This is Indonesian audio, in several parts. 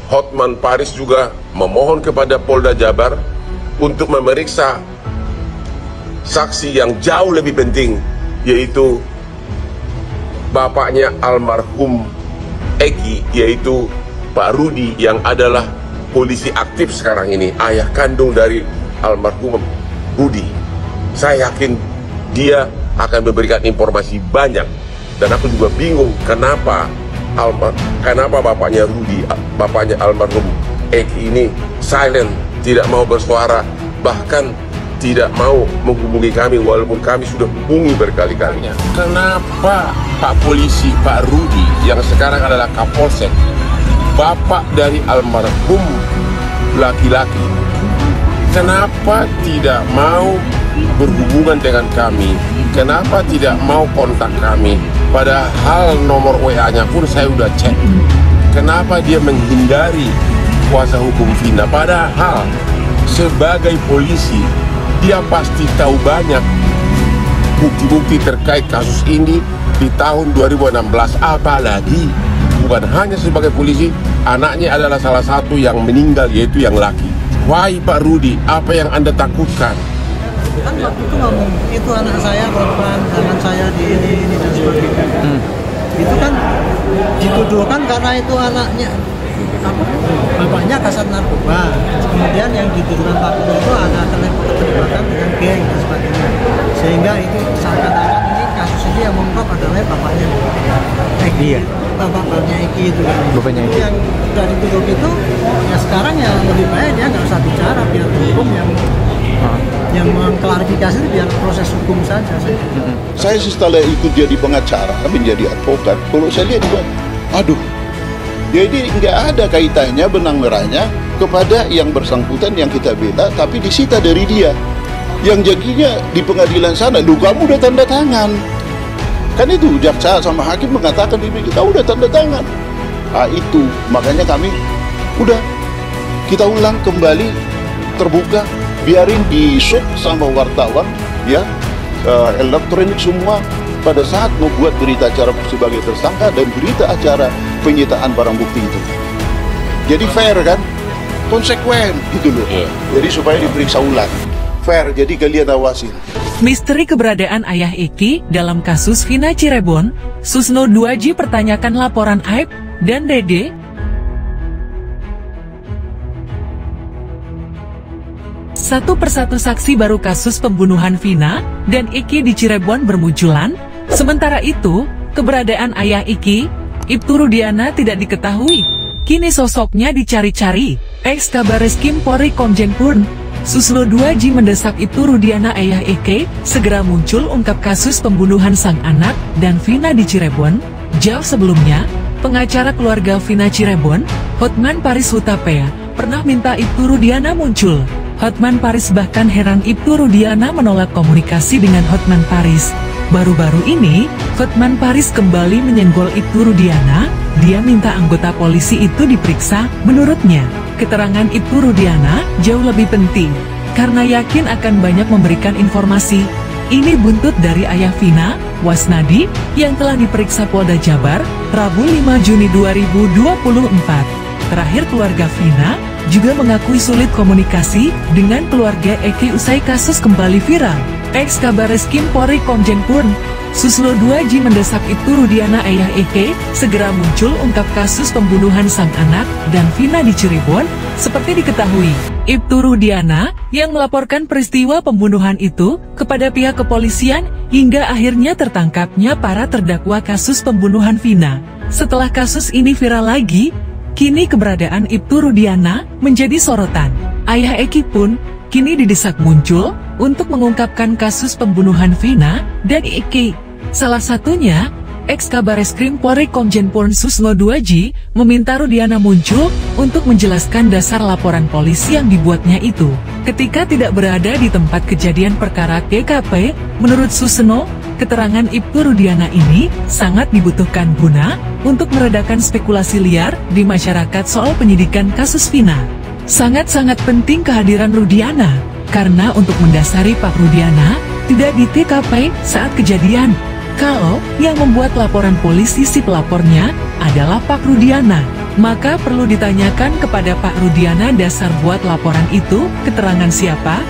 Hotman Paris juga memohon kepada Polda Jabar untuk memeriksa saksi yang jauh lebih penting, yaitu bapaknya almarhum Eki, yaitu Pak Rudi, yang adalah polisi aktif sekarang ini, ayah kandung dari almarhum Rudi. Saya yakin dia akan memberikan informasi banyak, dan aku juga bingung kenapa bapaknya Rudi, bapaknya almarhum Eki ini silent, tidak mau bersuara, bahkan tidak mau menghubungi kami walaupun kami sudah hubungi berkali-kali. Kenapa Pak Polisi, Pak Rudi yang sekarang adalah Kapolsek, bapak dari almarhum laki-laki, kenapa tidak mau berhubungan dengan kami? Kenapa tidak mau kontak kami? Padahal nomor WA-nya pun saya udah cek. Kenapa dia menghindari kuasa hukum Vina? Padahal sebagai polisi dia pasti tahu banyak bukti-bukti terkait kasus ini di tahun 2016. Apalagi bukan hanya sebagai polisi, anaknya adalah salah satu yang meninggal, yaitu yang laki. Wahai Pak Rudi, apa yang Anda takutkan? Kan waktu itu ngomong, itu anak saya korban, jangan saya di ini dan sebagainya. Itu kan dituduhkan karena itu anaknya, bapaknya kasat narkoba. Kemudian yang dituduhkan Pak Rudi itu ada keterlibatan dengan geng dan sebagainya. Sehingga itu seakan-akan ini kasus ini yang mengungkap adalah bapaknya Eki. Iya. Bapaknya Eki itu kan. Bapaknya Eki. Yang dari dituduh itu, ya sekarang ya lebih baik ya nggak usah bicara, biar hukum yang mengklarifikasi itu biar proses hukum saja. Saya setelah ikut jadi pengacara, menjadi advokat, kalau saya lihat juga, aduh, jadi nggak ada kaitannya benang merahnya kepada yang bersangkutan yang kita bela, tapi disita dari dia. Yang jadinya di pengadilan sana, lu kamu udah tanda tangan. Kan itu jaksa sama hakim mengatakan kita udah tanda tangan. Nah itu, makanya kami udah kita ulang kembali terbuka, biarin di shoot sama wartawan ya, elektronik semua pada saat membuat berita acara sebagai tersangka dan berita acara penyitaan barang bukti itu. Jadi fair kan, konsekuen gitu loh. Jadi supaya diperiksa ulang, fair. Jadi kalian awasin. Misteri keberadaan ayah Eki dalam kasus Vina Cirebon, Susno 2J pertanyakan laporan Aib dan Dede. Satu persatu saksi baru kasus pembunuhan Vina dan Eki di Cirebon bermunculan. Sementara itu, keberadaan ayah Eki, Ibtu Rudiana, tidak diketahui. Kini sosoknya dicari-cari. Ex-Kabareskrim Polri Komjen Purn Susno 2J mendesak Ibtu Rudiana ayah Eki segera muncul ungkap kasus pembunuhan sang anak dan Vina di Cirebon. Jauh sebelumnya, pengacara keluarga Vina Cirebon, Hotman Paris Hutapea, pernah minta Ibtu Rudiana muncul. Hotman Paris bahkan heran Ibtu Rudiana menolak komunikasi dengan Hotman Paris. Baru-baru ini, Hotman Paris kembali menyenggol Ibtu Rudiana. Dia minta anggota polisi itu diperiksa. Menurutnya, keterangan Ibtu Rudiana jauh lebih penting, karena yakin akan banyak memberikan informasi. Ini buntut dari ayah Vina, Wasnadi, yang telah diperiksa Polda Jabar, Rabu 5 Juni 2024. Terakhir keluarga Vina juga mengakui sulit komunikasi dengan keluarga Eki usai kasus kembali viral. Ex-Kabareskrim Polri Komjen Purn Susno 2J mendesak Ibtu Rudiana ayah Eki segera muncul ungkap kasus pembunuhan sang anak dan Vina di Cirebon. Seperti diketahui, Ibtu Rudiana yang melaporkan peristiwa pembunuhan itu kepada pihak kepolisian hingga akhirnya tertangkapnya para terdakwa kasus pembunuhan Vina. Setelah kasus ini viral lagi, kini keberadaan Ibtu Rudiana menjadi sorotan. Ayah Eki pun kini didesak muncul untuk mengungkapkan kasus pembunuhan Vina dan Eki. Salah satunya, Ex-Kabareskrim Polri Komjen Purn Susno 2J meminta Rudiana muncul untuk menjelaskan dasar laporan polisi yang dibuatnya itu. Ketika tidak berada di tempat kejadian perkara TKP, menurut Susno, keterangan Ibtu Rudiana ini sangat dibutuhkan guna untuk meredakan spekulasi liar di masyarakat soal penyidikan kasus Vina. Sangat-sangat penting kehadiran Rudiana, karena untuk mendasari Pak Rudiana tidak di TKP saat kejadian. Kalau yang membuat laporan polisi si pelapornya adalah Pak Rudiana, Maka perlu ditanyakan kepada Pak Rudiana dasar buat laporan itu, keterangan siapa?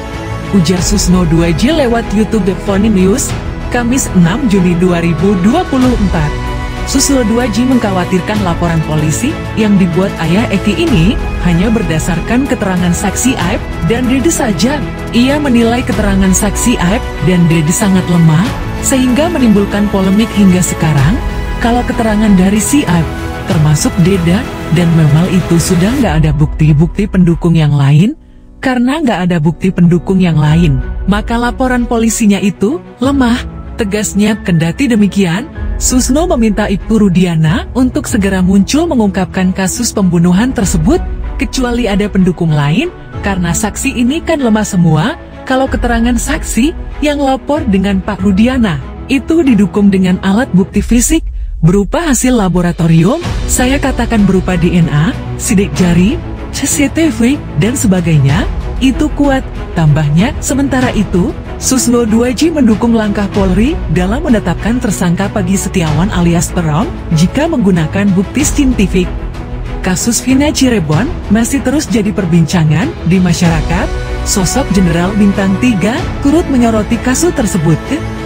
Ujar Susno 2J lewat YouTube Devoni News, Kamis 6 Juni 2024. Susno 2J mengkhawatirkan laporan polisi yang dibuat ayah Eki ini hanya berdasarkan keterangan saksi Aib dan Dede saja. Ia menilai keterangan saksi Aib dan Dede sangat lemah, sehingga menimbulkan polemik hingga sekarang. Kalau keterangan dari si Aib, termasuk Deda dan Memal itu sudah nggak ada bukti-bukti pendukung yang lain. Karena nggak ada bukti pendukung yang lain, maka laporan polisinya itu lemah, tegasnya. Kendati demikian, Susno meminta Ibtu Rudiana untuk segera muncul mengungkapkan kasus pembunuhan tersebut, kecuali ada pendukung lain, karena saksi ini kan lemah semua. Kalau keterangan saksi yang lapor dengan Pak Rudiana itu didukung dengan alat bukti fisik berupa hasil laboratorium, saya katakan berupa DNA, sidik jari, CCTV, dan sebagainya, itu kuat, tambahnya. Sementara itu, Susno 2J mendukung langkah Polri dalam menetapkan tersangka Pagi Setiawan alias Peron jika menggunakan bukti saintifik. Kasus Vina Cirebon masih terus jadi perbincangan di masyarakat. Sosok Jenderal Bintang 3 turut menyoroti kasus tersebut.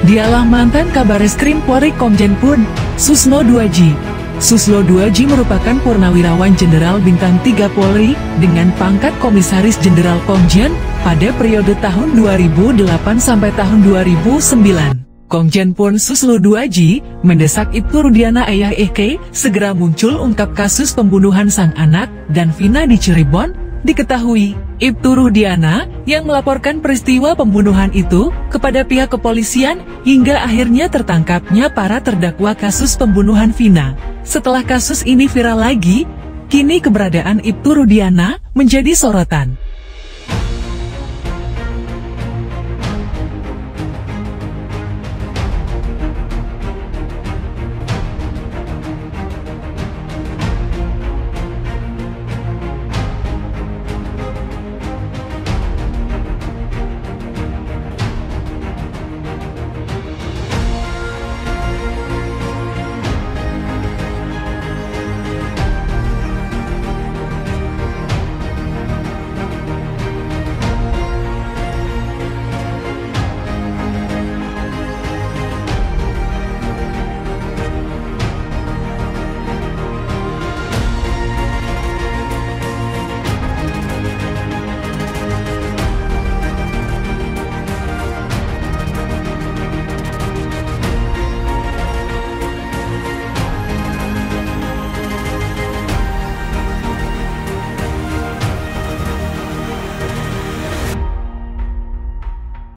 Dialah mantan Kabareskrim Polri Komjen Pun Susno 2J. Susno 2J merupakan purnawirawan Jenderal Bintang 3 Polri dengan pangkat Komisaris Jenderal Komjen pada periode tahun 2008 sampai tahun 2009. Komjen Pun Susno 2J mendesak Ibtu Rudiana ayah Eki segera muncul ungkap kasus pembunuhan sang anak dan Vina di Cirebon. Diketahui, Ibtu Rudiana yang melaporkan peristiwa pembunuhan itu kepada pihak kepolisian hingga akhirnya tertangkapnya para terdakwa kasus pembunuhan Vina. Setelah kasus ini viral lagi, kini keberadaan Ibtu Rudiana menjadi sorotan.